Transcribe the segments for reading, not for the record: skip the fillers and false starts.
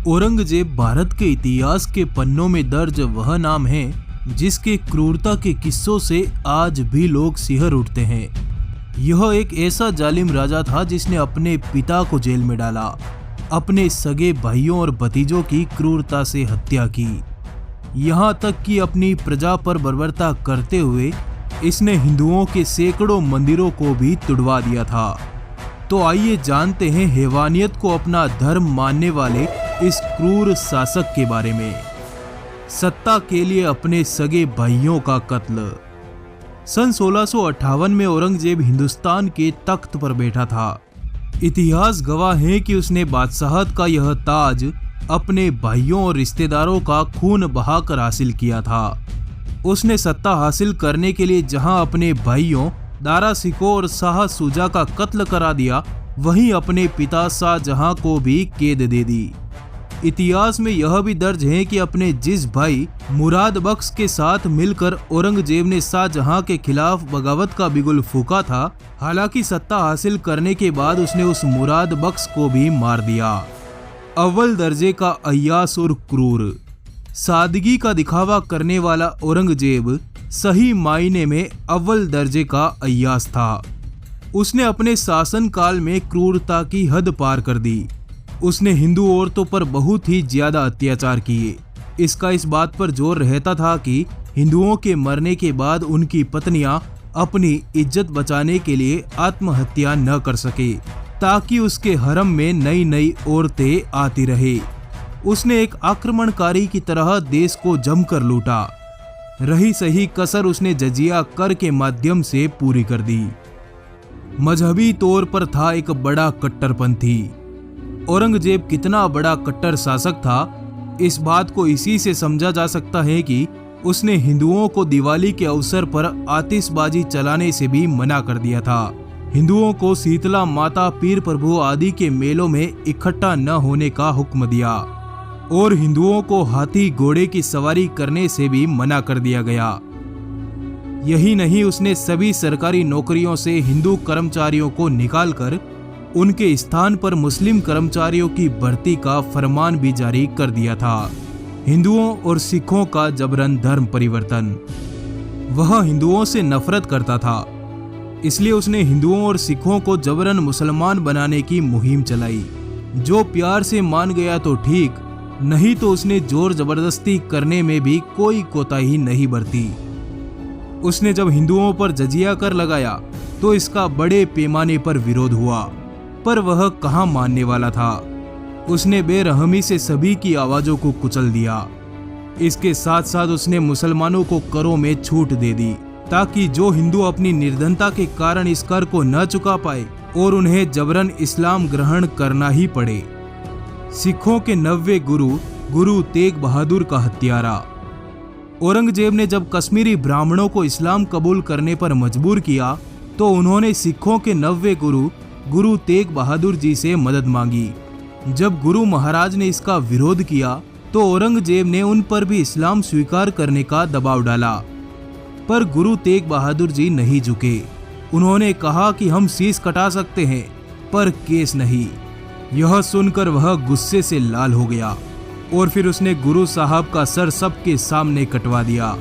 औरंगजेब भारत के इतिहास के पन्नों में दर्ज वह नाम है जिसके क्रूरता के किस्सों से आज भी लोग सिहर उठते हैं। यह एक ऐसा जालिम राजा था जिसने अपने पिता को जेल में डाला, अपने सगे भाइयों और भतीजों की क्रूरता से हत्या की, यहाँ तक कि अपनी प्रजा पर बर्बरता करते हुए इसने हिंदुओं के सैकड़ों मंदिरों को भी तुड़वा दिया था। तो आइए जानते हैं हैवानियत को अपना धर्म मानने वाले इस क्रूर शासक के बारे में। सत्ता के लिए अपने सगे भाइयों का कत्ल। सन 1658 में औरंगजेब हिंदुस्तान के तख्त पर बैठा था। इतिहास गवाह है कि उसने बादशाहत का यह ताज अपने भाइयों और रिश्तेदारों का खून बहाकर हासिल किया था। उसने सत्ता हासिल करने के लिए जहां अपने भाइयों दारा सिकोह और शाह शुजा का कत्ल करा दिया, वहीं अपने पिता शाहजहां को भी कैद दे दी। इतिहास में यह भी दर्ज है कि अपने जिस भाई मुराद बख्श के साथ मिलकर औरंगजेब ने शाहजहां के खिलाफ बगावत का बिगुल फूका था। हालांकि सत्ता हासिल करने के बाद उसने उस मुराद बख्श को भी मार दिया। अव्वल दर्जे का अय्यास और क्रूर। सादगी का दिखावा करने वाला औरंगजेब सही मायने में अव्वल दर्जे का अय्यास था। उसने अपने शासन काल में क्रूरता की हद पार कर दी। उसने हिंदू औरतों पर बहुत ही ज्यादा अत्याचार किए। इसका इस बात पर जोर रहता था कि हिंदुओं के मरने के बाद उनकी पत्नियां अपनी इज्जत बचाने के लिए आत्महत्या न कर सके, ताकि उसके हरम में नई नई औरतें आती रहे। उसने एक आक्रमणकारी की तरह देश को जमकर लूटा। रही सही कसर उसने जजिया कर के माध्यम से पूरी कर दी। मजहबी तौर पर था एक बड़ा कट्टरपंथी। औरंगजेब कितना बड़ा कट्टर शासक था, इस बात को इसी से समझा जा सकता है कि उसने हिंदुओं को दिवाली के अवसर पर आतिशबाजी चलाने से भी मना कर दिया था। हिंदुओं को शीतला माता, पीर प्रभु आदि के मेलों में इकट्ठा न होने का हुक्म दिया और हिंदुओं को हाथी घोड़े की सवारी करने से भी मना कर दिया गया। यही नहीं, उसने सभी सरकारी नौकरियों से हिंदू कर्मचारियों को निकालकर उनके स्थान पर मुस्लिम कर्मचारियों की भर्ती का फरमान भी जारी कर दिया था। हिंदुओं और सिखों का जबरन धर्म परिवर्तन। वह हिंदुओं से नफरत करता था, इसलिए उसने हिंदुओं और सिखों को जबरन मुसलमान बनाने की मुहिम चलाई। जो प्यार से मान गया तो ठीक, नहीं तो उसने जोर जबरदस्ती करने में भी कोई कोताही नहीं बरती। उसने जब हिंदुओं पर जजिया कर लगाया तो इसका बड़े पैमाने पर विरोध हुआ, पर वह कहाँ मानने वाला था। उसने बेरहमी से सभी की आवाजों को कुचल दिया। इसके साथ साथ उसने मुसलमानों को करों में छूट दे दी, ताकि जो हिंदू अपनी निर्धनता के कारण इस कर को न चुका पाए और उन्हें जबरन इस्लाम ग्रहण करना ही पड़े। सिखों के 90 गुरु तेग बहादुर का हत्यारा। औरंगजेब ने जब कश्मीरी ब्राह्मणों को इस्लाम कबूल करने पर मजबूर किया तो उन्होंने सिखों के 90 गुरु तेग बहादुर जी से मदद मांगी। जब गुरु महाराज ने इसका विरोध किया तो औरंगजेब ने उन पर भी इस्लाम स्वीकार करने का दबाव डाला, पर गुरु तेग बहादुर जी नहीं झुके। उन्होंने कहा कि हम शीश कटा सकते हैं पर केस नहीं। यह सुनकर वह गुस्से से लाल हो गया और फिर उसने गुरु साहब का सर सबके सामने कटवा दिया।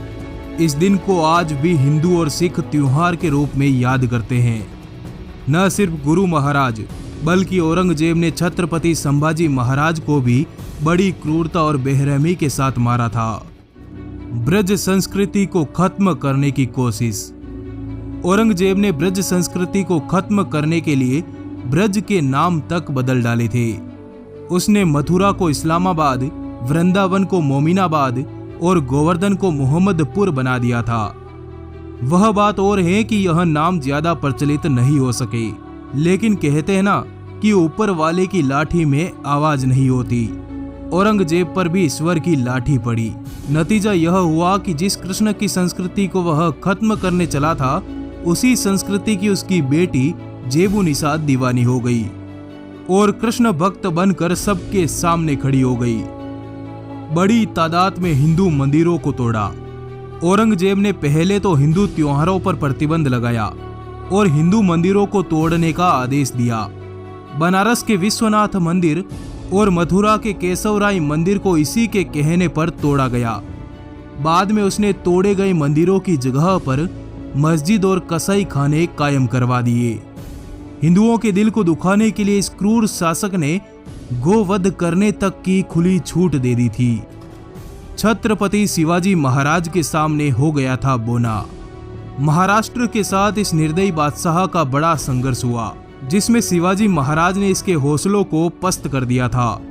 इस दिन को आज भी हिंदू और सिख त्योहार के रूप में याद करते हैं। न सिर्फ गुरु महाराज बल्कि औरंगजेब ने छत्रपति संभाजी महाराज को भी बड़ी क्रूरता और बेरहमी के साथ मारा था। ब्रज संस्कृति को खत्म करने की कोशिश। औरंगजेब ने ब्रज संस्कृति को खत्म करने के लिए ब्रज के नाम तक बदल डाले थे। उसने मथुरा को इस्लामाबाद, वृंदावन को मोमिनाबाद और गोवर्धन को मोहम्मदपुर बना दिया था। वह बात और है कि यह नाम ज्यादा प्रचलित नहीं हो सके, लेकिन कहते हैं ना कि ऊपर वाले की लाठी में आवाज नहीं होती। औरंगजेब पर भी ईश्वर की लाठी पड़ी। नतीजा यह हुआ कि जिस कृष्ण की संस्कृति को वह खत्म करने चला था, उसी संस्कृति की उसकी बेटी जेबू निषाद दीवानी हो गई और कृष्ण भक्त बनकर सबके सामने खड़ी हो गई। बड़ी तादाद में हिंदू मंदिरों को तोड़ा। औरंगजेब ने पहले तो हिंदू त्योहारों पर प्रतिबंध लगाया और हिंदू मंदिरों को तोड़ने का आदेश दिया। बनारस के विश्वनाथ मंदिर और मथुरा के केशवराय मंदिर को इसी के कहने पर तोड़ा गया। बाद में उसने तोड़े गए मंदिरों की जगह पर मस्जिद और कसाई खाने कायम करवा दिए। हिंदुओं के दिल को दुखाने के लिए इस क्रूर शासक ने गोवध करने तक की खुली छूट दे दी थी। छत्रपति शिवाजी महाराज के सामने हो गया था बोना। महाराष्ट्र के साथ इस निर्दयी बादशाह का बड़ा संघर्ष हुआ, जिसमें शिवाजी महाराज ने इसके हौसलों को पस्त कर दिया था।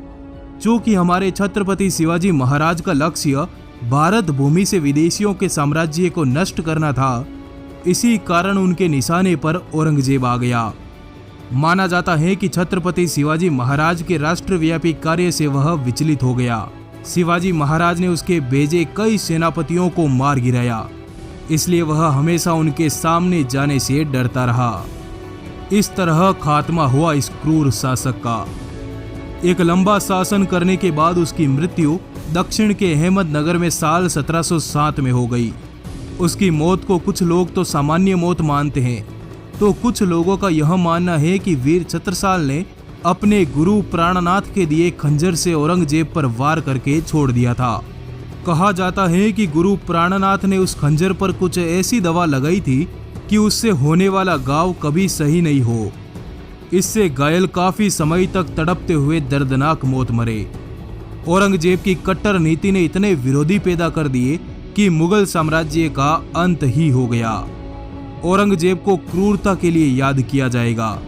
चूंकि हमारे छत्रपति शिवाजी महाराज का लक्ष्य भारत भूमि से विदेशियों के साम्राज्य को नष्ट करना था, इसी कारण उनके निशाने पर औरंगजेब आ गया। माना जाता है कि छत्रपति शिवाजी महाराज के राष्ट्रव्यापी कार्य से वह विचलित हो गया। शिवाजी महाराज ने उसके भेजे कई सेनापतियों को मार गिराया, इसलिए वह हमेशा उनके सामने जाने से डरता रहा। इस तरह खात्मा हुआ इस क्रूर शासक का। एक लंबा शासन करने के बाद उसकी मृत्यु दक्षिण के अहमदनगर में साल 1707 में हो गई। उसकी मौत को कुछ लोग तो सामान्य मौत मानते हैं, तो कुछ लोगों का यह मानना है कि वीर छत्रसाल ने अपने गुरु प्राणनाथ के दिए खंजर से औरंगजेब पर वार करके छोड़ दिया था। कहा जाता है कि गुरु प्राणनाथ ने उस खंजर पर कुछ ऐसी दवा लगाई थी कि उससे होने वाला घाव कभी सही नहीं हो। इससे घायल काफी समय तक तड़पते हुए दर्दनाक मौत मरे। औरंगजेब की कट्टर नीति ने इतने विरोधी पैदा कर दिए कि मुगल साम्राज्य का अंत ही हो गया। औरंगजेब को क्रूरता के लिए याद किया जाएगा।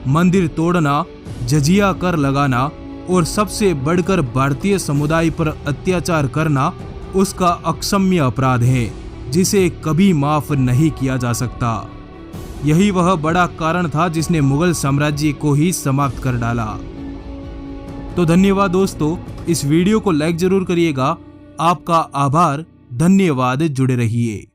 मंदिर तोड़ना, जजिया कर लगाना और सबसे बढ़कर भारतीय समुदाय पर अत्याचार करना उसका अक्षम्य अपराध है, जिसे कभी माफ नहीं किया जा सकता। यही वह बड़ा कारण था जिसने मुगल साम्राज्य को ही समाप्त कर डाला। तो धन्यवाद दोस्तों, इस वीडियो को लाइक जरूर करिएगा। आपका आभार, धन्यवाद, जुड़े रहिए।